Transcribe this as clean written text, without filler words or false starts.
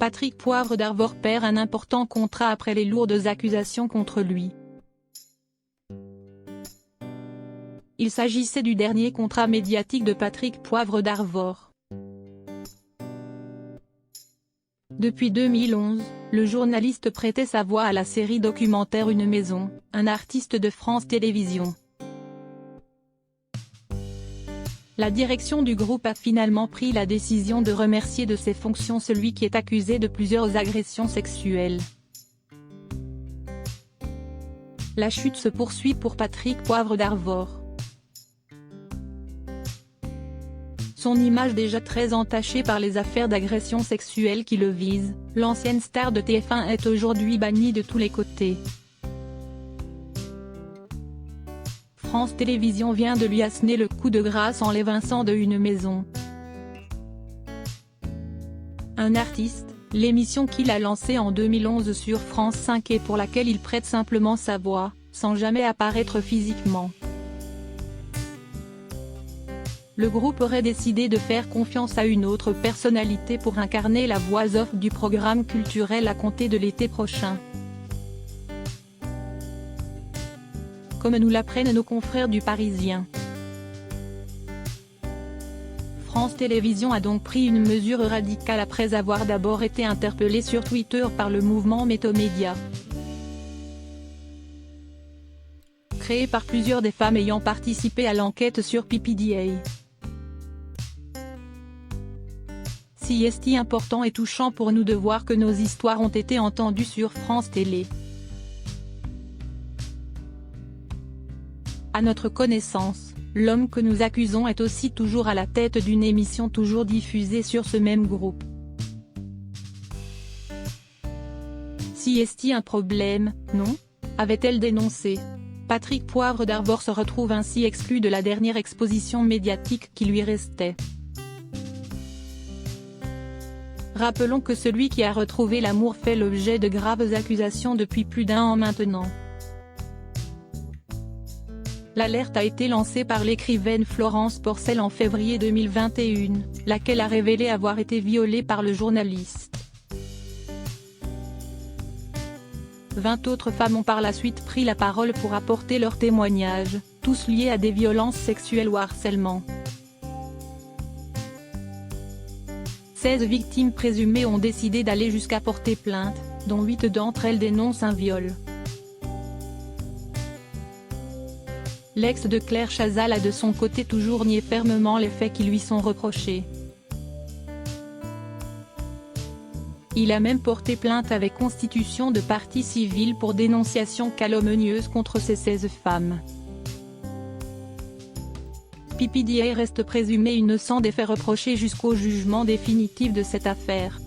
Patrick Poivre d'Arvor perd un important contrat après les lourdes accusations contre lui. Il s'agissait du dernier contrat médiatique de Patrick Poivre d'Arvor. Depuis 2011, le journaliste prêtait sa voix à la série documentaire Une maison, un artiste de France Télévisions. La direction du groupe a finalement pris la décision de remercier de ses fonctions celui qui est accusé de plusieurs agressions sexuelles. La chute se poursuit pour Patrick Poivre d'Arvor. Son image déjà très entachée par les affaires d'agression sexuelle qui le visent, l'ancienne star de TF1 est aujourd'hui bannie de tous les côtés. France Télévisions vient de lui asséner le coup de grâce en l'évinçant de Une maison. Un artiste, l'émission qu'il a lancée en 2011 sur France 5 et pour laquelle il prête simplement sa voix, sans jamais apparaître physiquement. Le groupe aurait décidé de faire confiance à une autre personnalité pour incarner la voix off du programme culturel à compter de l'été prochain. Comme nous l'apprennent nos confrères du Parisien. France Télévisions a donc pris une mesure radicale après avoir d'abord été interpellé sur Twitter par le mouvement Métomédia. Créé par plusieurs des femmes ayant participé à l'enquête sur PPDA. Si est important et touchant pour nous de voir que nos histoires ont été entendues sur France Télé. À notre connaissance, l'homme que nous accusons est aussi toujours à la tête d'une émission toujours diffusée sur ce même groupe. Si est un problème, non ? Avait-elle dénoncé. Patrick Poivre d'Arvor se retrouve ainsi exclu de la dernière exposition médiatique qui lui restait. Rappelons que celui qui a retrouvé l'amour fait l'objet de graves accusations depuis plus d'1 an maintenant. L'alerte a été lancée par l'écrivaine Florence Porcel en février 2021, laquelle a révélé avoir été violée par le journaliste. 20 autres femmes ont par la suite pris la parole pour apporter leurs témoignages, tous liés à des violences sexuelles ou harcèlement. 16 victimes présumées ont décidé d'aller jusqu'à porter plainte, dont 8 d'entre elles dénoncent un viol. L'ex de Claire Chazal a de son côté toujours nié fermement les faits qui lui sont reprochés. Il a même porté plainte avec constitution de partie civile pour dénonciation calomnieuse contre ces 16 femmes. PPDA reste présumé innocent des faits reprochés jusqu'au jugement définitif de cette affaire.